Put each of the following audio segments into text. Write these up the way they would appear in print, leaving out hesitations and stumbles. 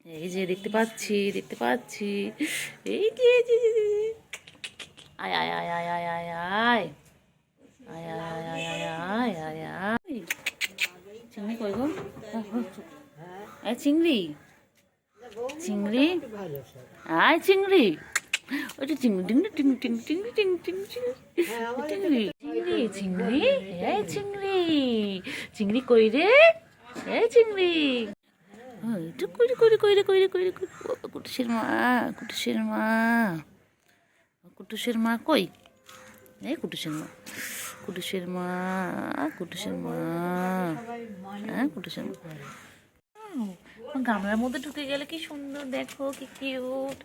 এই যে দেখতে পাচ্ছি, দেখতে পাচ্ছি। এই যে এই যে এই যে। আয় আয় আয় আয় আয় আয় আয় আয় আয় আয় আয় আয় আয় আয়। চিংড়ি কই গো? এই চিংড়ি, চিংড়ি, আয় চিংড়ি। ওই যে চিংড়ি টিংড়ি টিং টিং টিংড়ি টিং টিং চিংড়ি চিংড়ি চিংড়ি। এই চিংড়ি, চিংড়ি কই রে? এই চিংড়ি একটু কইরে কইরে কইরে কইরে কইরে কুটুসের মা, কুটুসের মা, কুটুসের মা কই? এই কুটুসের মা, কুটুসের মা, কুটুসের মা, হ্যাঁ কুটুসের মা। গামলার মধ্যে ঢুকে গেলে কি সুন্দর, দেখো কি কিউট,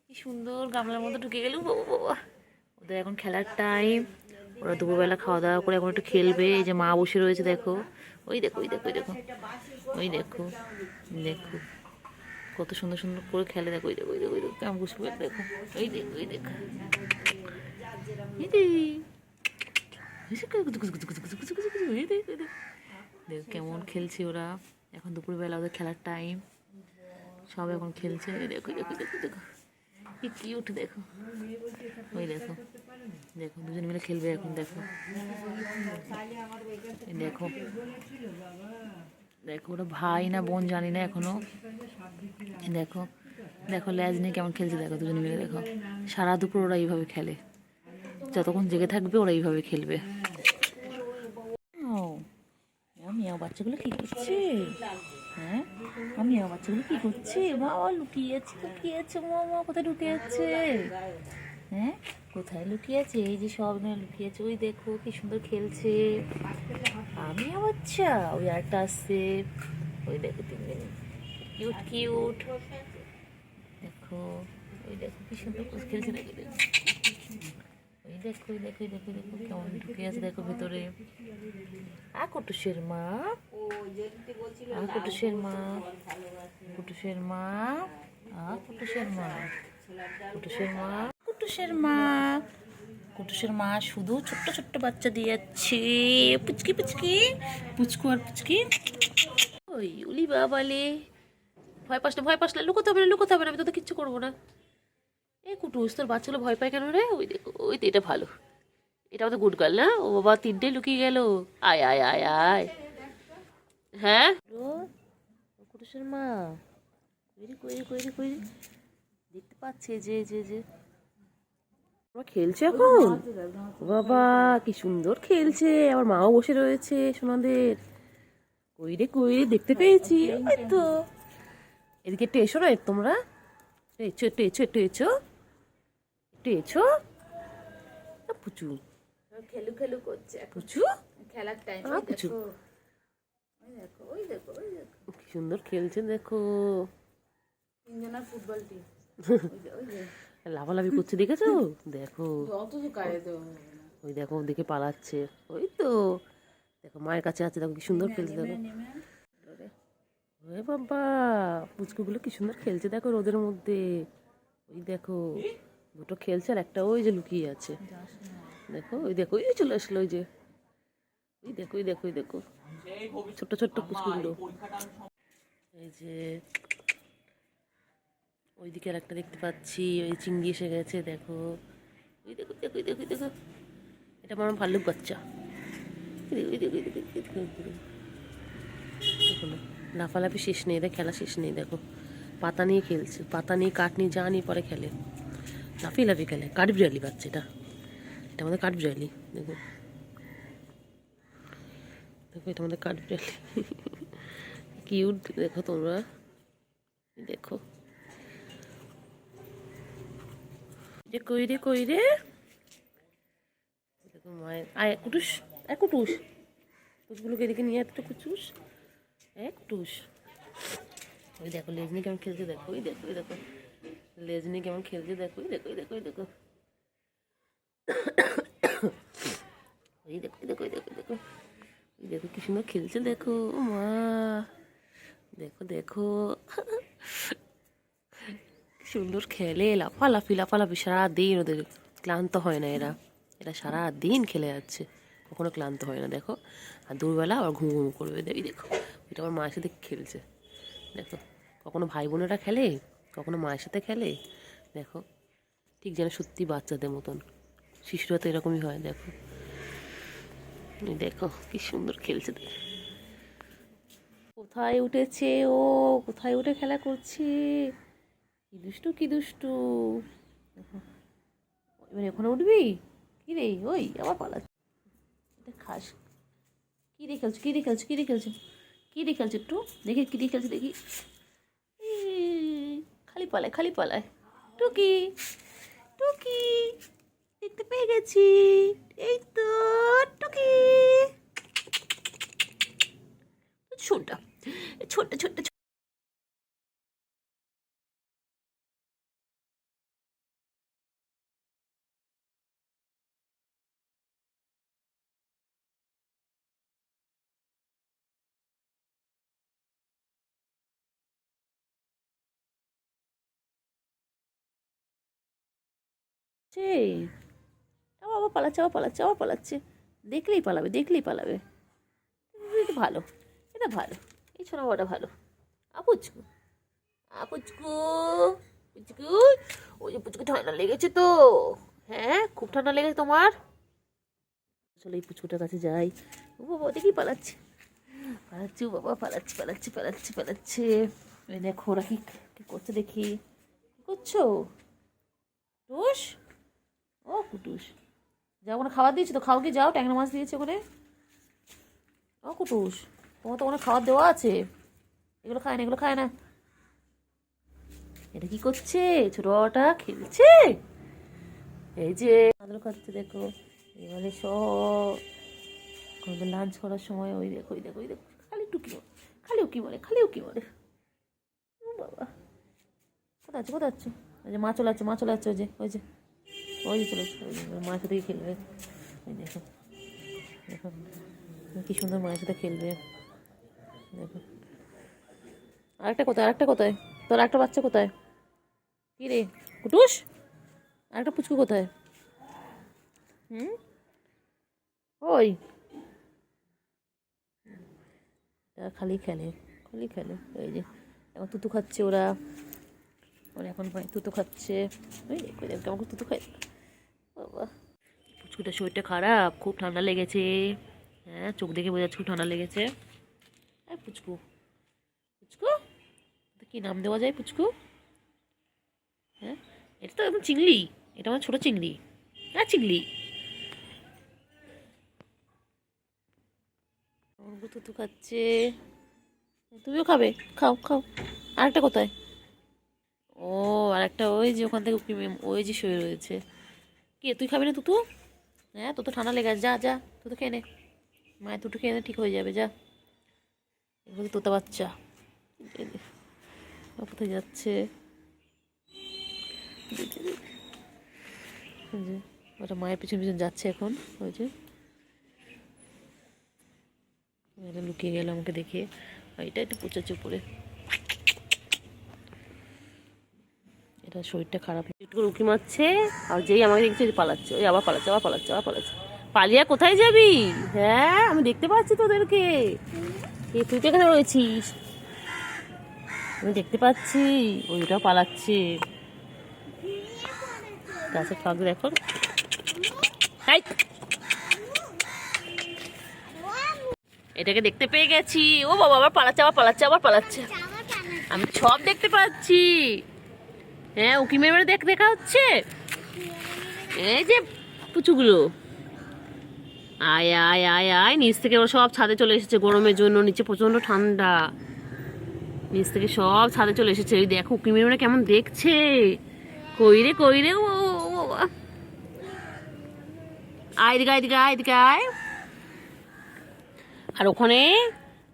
কি সুন্দর গামলার মধ্যে ঢুকে গেলে। বাবা, ওদের এখন খেলার টাইম। ওরা দুপুরবেলা খাওয়া দাওয়া করে এখন একটু খেলবে। এই যে মা বসে রয়েছে, দেখো ওই দেখো ওই দেখো ওই দেখো ওই দেখো, দেখো কত সুন্দর সুন্দর করে খেলে। দেখো ওই দেখো ওই দেখো ওই দেখো কেমন বসে পড়ে, দেখো ওই দেখো ওই দেখো দেখো কেমন খেলছে ওরা। এখন দুপুরবেলা ওদের খেলার টাইম, সব এখন খেলছে। দেখো দেখো দেখো দেখো কি কিউট, দেখো ওই দেখো, দেখো দুজন মিলে খেলবে এখন। দেখো দেখো দেখো ওরা ভাই না বোন জানি না এখনো। দেখো দেখো ল্যাজ নিয়ে কেমন খেলছে, দেখো দুজন মিলে। দেখো সারা দুপুর ওরা এইভাবে খেলে, যতক্ষণ জেগে থাকবে ওরা এইভাবে খেলবে। মিয়াও বাচ্চাগুলো কি করছে? হ্যাঁ মিয়াও বাচ্চাগুলো কি করছে? বাবা লুকিয়েছে, লুকিয়েছে মামা, কোথায় ঢুকে যাচ্ছে? হ্যাঁ কোথায় লুকিয়েছে? এই যে সব নিয়ে লুকিয়েছে। ওই দেখো কি সুন্দর খেলছে। আমি বাচ্চা, ওই আরেকটা আসছে, ওই দেখো তিনজন কিউট কিউট। দেখো ওই দেখো কি সুন্দর খেলছে। দেখো ওই দেখো ওই দেখো ওই দেখো দেখো কেমন ঢুকে আছে, দেখো ভেতরে। কুটুসের মা, কুটুসের মা, কুটুসের মা, কুটুসের মা, কুটুসের মা, কুটুসের মা, কুটুসের মা শুধু ছোট্ট ছোট্ট বাচ্চা দিয়ে যাচ্ছে। পুচকি পুচকি, পুচকু আর পুচকি। ওই উলি বাবালে, ভয় পাস না, ভয় পাস না, লুকোতে হবে না, লুকোতে হবে না, আমি তো কিচ্ছু করবো না। এই কুটুস, তোর বাচ্চাগুলো ভয় পায় কেন রে? ওই দেখো ওই তো, এটা ভালো, এটা আমাদের গুড গার্ল না? ও বাবা তিনটে লুকিয়ে গেল। আয় আয় আয় আয়। হ্যাঁ কুটুসের মা কইরে কইরে কইরে কইরে দেখতে পাচ্ছে যে যে যে ওরা খেলছে এখন। বাবা কি সুন্দর খেলছে, আমার মাও বসে রয়েছে সোনাদের। কইরে কইরে দেখতে পেয়েছি। ওই তো এদিকে একটু এসো না তোমরা, একটু একটু এসো একটু এসো একটু এসো। পুচু খেলু খেলু করছে, পুচু খেলার টাইম। পুচু ওই দেখো ওই দেখো ওই দেখো কি সুন্দর খেলছে, দেখো তিনজনের ফুটবল টিম। লাফালাফি করছে, দেখেছো? দেখো অত তো গায়ে তো ওই দেখো দেখে পালাচ্ছে। ওই তো দেখো মায়ের কাছে আছে, দেখো কি সুন্দর খেলছে। দেখো ওই বাবা পুচকুগুলো কি সুন্দর খেলছে, দেখো রোদের মধ্যে। ওই দেখো দুটো খেলছে আর একটা ওই যে লুকিয়ে আছে। দেখো ওই দেখো ওই চলে আসলো, ওই যে ওই দেখো ওই দেখো ওই দেখো ছোট্ট ছোট্ট পুচকুগুলো। এই যে ওইদিকে আর একটা দেখতে পাচ্ছি, ওই চিংড়ি এসে গেছে। দেখো ওই দেখো দেখো দেখো দেখো, এটা আমার ভাল্লুক বাচ্চা। ওই দেখো দেখো দেখো, লাফালাফি শেষ নেই, দেখ খেলা শেষ নেই। দেখো পাতা নিয়ে খেলছে, পাতা নিয়ে কাঠ নিয়ে যা নিয়ে পরে খেলে, লাফিয়ে লাফিয়ে খেলে। কাঠবিড়ালি বাচ্চা এটা, এটা আমাদের কাঠবিড়ালি। দেখো দেখো এটা আমাদের কাঠবিড়ালি, কিউট। দেখো তোমরা দেখো কইরে কইরে দেখো মায়ের। আয় কুটুস, এক কুটুস, কুটুসগুলোকে এদিকে নিয়ে একটা কুটুস, এক কুটুস। ওই দেখো লেজনি কেমন খেলছে, দেখো ওই দেখো ওই দেখো লেজনি কেমন খেলছে। দেখো ওই দেখো ওই দেখো ওই দেখো ওই দেখো ওই দেখো ওই দেখো দেখো ওই দেখো কি সুন্দর খেলছে। দেখো মা, দেখো দেখো সুন্দর খেলে, লাফালাফি লাফালাফি সারাদিন। ওদের ক্লান্ত হয় না, এরা এরা সারাদিন খেলে যাচ্ছে, কখনো ক্লান্ত হয় না। দেখো আর দুপুরবেলা আবার ঘুম ঘুম করবে। দেখি দেখো এটা আমার মায়ের সাথে খেলছে। দেখো কখনো ভাই বোনেরা খেলে, কখনো মায়ের সাথে খেলে। দেখো ঠিক যেন সত্যি বাচ্চাদের মতন, শিশুরা তো এরকমই হয়। দেখো এই দেখো কি সুন্দর খেলছে। কোথায় উঠেছে ও, কোথায় উঠে খেলা করছে, কি দুষ্টু কি দুষ্টু। দেখো এবার এখানে উঠবি, কি রে ওই আবার পালাচ্ছে। এটা খাস, কি রে খেলছো, কি রে খেলছো, কি রে খেলছো, কি রে খেলছো, একটু দেখি কি রে খেলছো দেখি। খালি পালায় খালি পালায়। টুকি টুকি দেখতে পেয়ে গেছি, এই তো টুকি। ছোটটা ছোট্ট ছোট্ট আবার পালাচ্ছে, আবার পালাচ্ছে, আবার পালাচ্ছে। দেখলেই পালাবে, দেখলেই পালাবে। এটা ভালো, এটা ভালো, এই ছোট বড়টা ভালো। আপুচকু আপুচকু পুচকু, ওই যে পুচকু ঠান্ডা লেগেছে তো। হ্যাঁ খুব ঠান্ডা লেগেছে তোমার। চলো এই পুচকুটার কাছে যাই। ও বাবা দেখি পালাচ্ছে, পালাচ্ছে ও বাবা, পালাচ্ছে পালাচ্ছে পালাচ্ছে পালাচ্ছে। এই দেখো ওরা কি কি করছে দেখি। কি করছো টুস? ও কুটুস, যাও ওখানে খাবার দিয়েছি তো, খাও কি যাও, ট্যাংরা মাছ দিয়েছে ওখানে। ও কুটুস, তোমার তো ওখানে খাবার দেওয়া আছে, এগুলো খায় না, এগুলো খায় না। এটা কি করছে, ছোটটা খেলছে। এই যে আদর খাচ্ছে দেখো। এবারে সব লাঞ্চ করার সময় ওই দেখো ওই দেখো ওই দেখো, খালি টুকি বলে, খালি উকি বলে, খালি উকি বলে। ও বাবা কোথায় আছো, কোথায় আছো? ওই যে মা চলে যাচ্ছে, মা চলে যাচ্ছে, ওই যে ওই যে ওই যে চলে যাচ্ছে, ওই যে মায়ের সাথেই খেলবে। ওই দেখো দেখো কি সুন্দর মায়ের সাথে খেলবে। দেখো আরেকটা কোথায়, আরেকটা কোথায়, তোর একটা বাচ্চা কোথায়? কি রে কুটুস, আরেকটা পুচকু কোথায়? হুম ওই খালি খেলে, খালি খেলে। এই যে এখন তুতু খাচ্ছে ওরা, ওরা এখন তুতু খাচ্ছে। ওই দেখো কেমন করে তুতু খায়। বাবা পুচকুটার শরীরটা খারাপ, খুব ঠান্ডা লেগেছে। হ্যাঁ চোখ দেখে বোঝা যাচ্ছে খুব ঠান্ডা লেগেছে। হ্যাঁ পুচকু, পুচকু কি নাম দেওয়া যায় পুচকু? হ্যাঁ এটা তো একদম চিংড়ি, এটা আমার ছোটো চিংড়ি। হ্যাঁ চিংড়ি তুতু খাচ্ছে, তুমিও খাবে, খাও খাও। আরেকটা কোথায়? ও আরেকটা ওই যে ওখান থেকে ওই যে শুয়ে রয়েছে। কে তুই খাবি না তুতু? হ্যাঁ তোর তো ঠান্ডা লেগে আছে, যা যা তুই তো খেয়ে নে, মায়ের দুটো খেয়ে নে, ঠিক হয়ে যাবে যা। এগুলো তোতা বাচ্চা, কোথায় যাচ্ছে? ওই যে ওটা মায়ের পিছন পিছন যাচ্ছে এখন। ওই যে এটা লুকিয়ে গেল আমাকে দেখে, এটা একটু পোচাচ্ছে উপরে। এটা শরীরটা খারাপ, একটু করে উঁকি মারছে, আর যেই আমাকে দেখছে পালাচ্ছে, ওই আবার পালাচ্ছে, আবার পালাচ্ছে, আবার পালাচ্ছে। পালিয়া কোথায় যাবি? হ্যাঁ আমি দেখতে পাচ্ছি তোদেরকে, তুই তো এখানে রয়েছিস, আমি দেখতে পাচ্ছি। ওইটাও পালাচ্ছে, গাছের ফাঁক দেখো। এটাকে দেখতে পেয়ে গেছি। ও বাবা আবার পালাচ্ছে, আবার পালাচ্ছে, আবার পালাচ্ছে। আমি সব দেখতে পাচ্ছি। হ্যাঁ উকি মেরে মেরে দেখা হচ্ছে। এই যে পুচুগুলো, আয় আয় আয় আয়, নিচ থেকে ওরা সব ছাদে চলে এসেছে গরমের জন্য, নিচে প্রচন্ড ঠান্ডা, নিচ থেকে সব ছাদে চলে এসেছে। ওই দেখো উকি মেরে মেরে কেমন দেখছে। কই রে কই রে, ও আয় দিকে আয় দিকে আয় দিকে আয়। আর ওখানে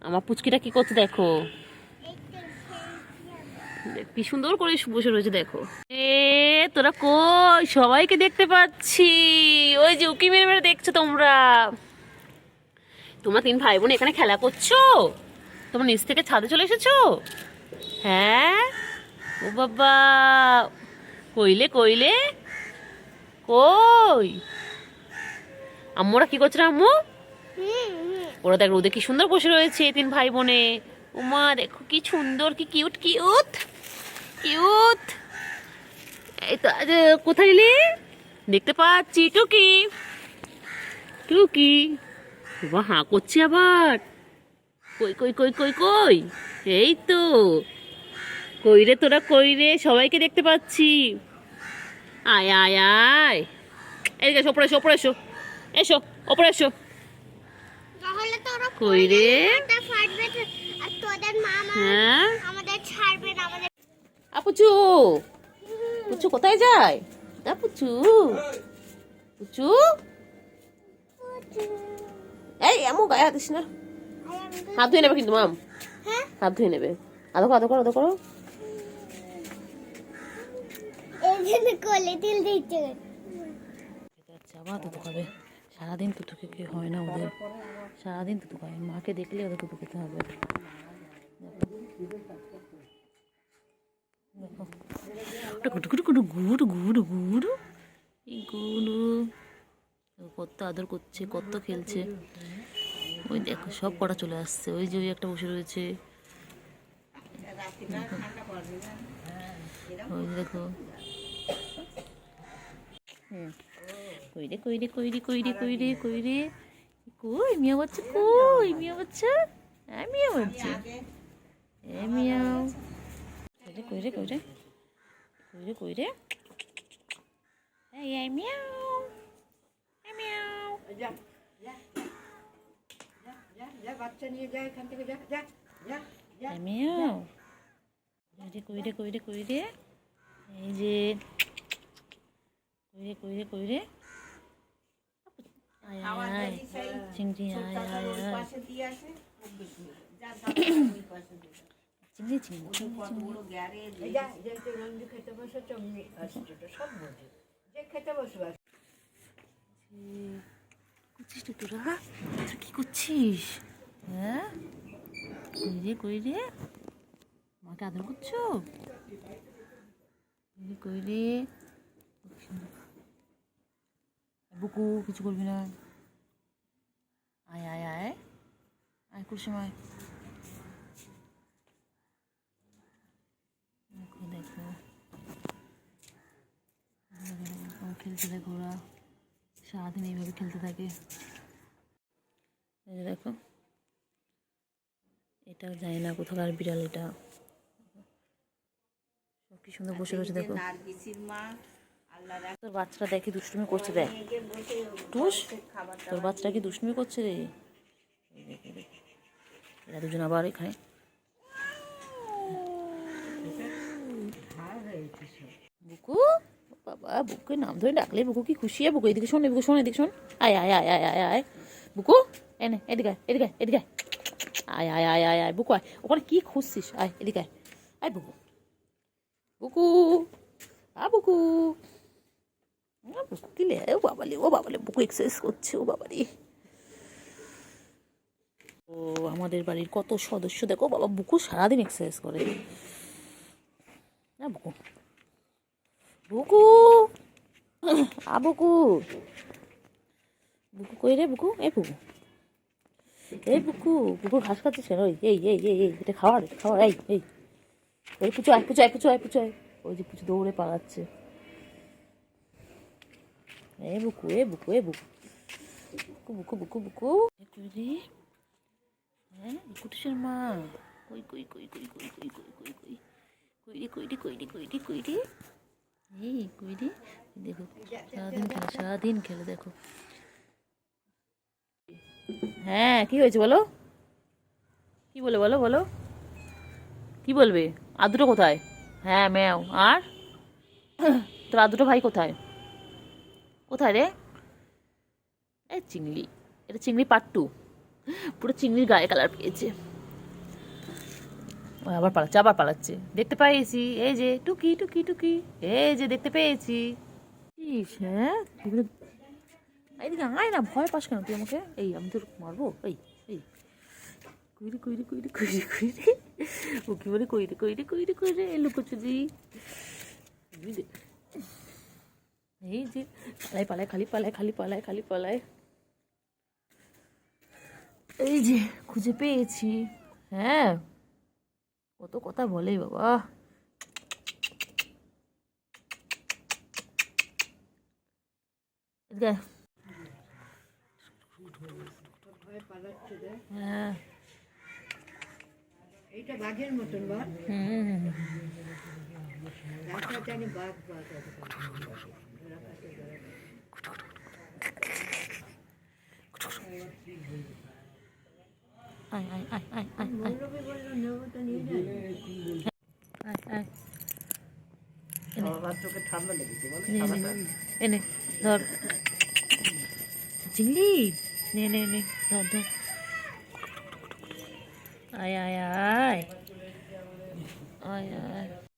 আমার পুচকিটা কি করছে দেখো, কি সুন্দর করে বসে রয়েছে দেখো। এ তোরা কই, সবাইকে দেখতে পাচ্ছি। ওই যে উকি মেরে মেরে দেখছো তোমরা, তোমরা তিন ভাই বোন এখানে খেলা করছো, তোমরা নিচ থেকে ছাদে চলে এসেছো। হ্যাঁ ও বাবা, কইলে কইলে কই আম্মুরা কি করছে আম্মু? ওরা দেখ রোদে কি সুন্দর বসে রয়েছে তিন ভাই বোনে, উমা দেখো কি সুন্দর, কি কিউট কিউট কিউট। এই তো আরে কোথায় এলি? দেখতে পাচ্ছি টুকি টুকি। বাবা হাঁ করছে আবার। কই কই কই কই কই, এই তো কই রে তোরা, কই রে, সবাইকে দেখতে পাচ্ছি। আয় আয় আয়, এদিকে এসো, ওপরে এসো, ওপরে এসো, এসো ওপরে এসো। তাহলে তো ওরা কই রে? মাথা ফাটবে আর তোদের মামা হ্যাঁ আমাদের ছাড়বে না আমাদের। আপুচু, পুচু কোথায় যায়? দা পুচু, পুচু, এই এমন গায়ে হাত দিস না। হাত ধুয়ে নেবে কিন্তু মাম, হ্যাঁ হাত ধুয়ে নেবে। আদো করো, আদো করো, আদো করো। এই জন্য কোলে তিল দিচ্ছে। আচ্ছা আবার দুধ খাবে। সারাদিন দুধ খেয়ে হয় না ওদের, সারাদিন দুধ খায়। মাকে দেখলে ওদের দুধ খেতে হবে। দেখো গুটু গুটু গুটু গুড় গুড় গুড়, এই গুড়ু কত আদর করছে, কত খেলছে। ওই দেখো সব কটা চলে আসছে, ওই যে ওই একটা বসে রয়েছে। ওই দেখো, কইরে কইরে কইরে কইরে কইরে কইরে, কই মিয়া বাচ্চা, কই মিয়া বাচ্চা, হ্যাঁ মিয়া বাচ্চা, এ মিয়াও, কইরে কইরে কইরে কইরে কইরে, এই মিয়াও, এই মিয়াও, এই মিয়াও, কইরে কইরে কইরে, এই যে কইরে কইরে কইরে, আয় আয় আয় চিংড়ি, আয় আয় আয় চিংড়ি চিংড়ি করছিস তো তোরা, তোরা কি করছিস? হ্যাঁ কইরে কইরে, মাকে আদর করছো? কইরে কইরে, বুকু কিছু করবি না। আয় আয় আয় আয় কুসুম আয়। দেখো দেখো খেলতে দেখো, ওরা সারাদিন এইভাবে খেলতে থাকে। এই যে দেখো, এটা জানি না কোথাকার বিড়াল, এটা কি সুন্দর বসে রয়েছে দেখো। তোর বাচ্চাটা দেখে দুষ্টুমি করছে, দেখ টুস, তোর বাচ্চাটা কি দুষ্টুমি করছে রে। এরা দুজন আবার এখানে। বুকু, বাবা বুকুকে নাম ধরে ডাকলে বুকু কি খুশি হয়। বুকু এদিকে শোন, বুকু শোন, এদিকে শোন, আয় আয় আয় আয় আয় আয় বুকু, এনে এদিকে এদিকে এদিকে আয় আয় আয় আয় আয় বুকু আয়। ওখানে কি খুঁজছিস? আয় এদিকে আয়, আয় বুকু, বুকু বুকু, বুকু কি লে, ও বাবালে, ও বাবালে, বুকু এক্সারসাইজ করছে, ও বাবারে। ও আমাদের বাড়ির কত সদস্য দেখো, বাবা বুকু সারাদিন এক্সারসাইজ করে। না বুকু, বুকু বুকু, বুকু কই রে বুকু, এই বুকু, এই বুকু, বুকু ঘাস খাচ্ছে কেন? ওই এই এই এই এই এটা খাওয়ার খাওয়ার, এই এই ওই পুচু আয়, পুচু আয়, পুচু আয়, পুচু আয়। ওই যে পুচু দৌড়ে পালাচ্ছে। এ বুকু, এ বুকু, এ বুকু, বুকু বুকু বুকু কই রে, হ্যাঁ কুটুসের মা, কই কই কই কই কই কই কই কই কই কই রে কই রে কই রে কই রে কই রে, এই কই রে, দেখো সারাদিন খেলে, সারাদিন খেলে দেখো। হ্যাঁ কি হয়েছে বলো, কি বলে বলো বলো, কি বলবে? আর দুটো কোথায়? হ্যাঁ ম্যাও, আর তোর আর দুটো ভাই কোথায়? কোথায় রে? এই চিংড়ি, এটা চিংড়ি পার্ট 2, পুরো চিংড়ির গায়ে কালার পেয়েছে। ও আবার পালাচ্ছে, আবার পালাচ্ছে। দেখতে পেয়েছি, এই যে টুকি টুকি টুকি, এই যে দেখতে পেয়েছি। হ্যাঁ এইদিকে আয় না, ভয় পাস কেন তুই আমাকে? এই আমি তোর মারবো, এই এই কইরে কইরে কইরে কইরে কইরে, ও কি বলে কইরে কইরে কইরে কইরে, এলো কচুজি। এই যে পালায় পালায়, খালি পালায়, খালি পালায়, খালি পালায়। এই যে খুঁজে পেয়েছি। হ্যাঁ কত কথা বলে বাবা। এদিকে আয়। হ্যাঁ এইটা বাঘের মতন বল, হুম রাস্তা জানি বাঘ বাঘ আয় আয় আয় আয় আয় আয় মৌরবী বললো নেবো তো নিয়ে যাই। আয় আয় চোখে ঠান্ডা লেগেছে বলে নে নে এনে ধর চিংড়ি নে নে নে ধর ধর আয় আয় আয় আয় আয়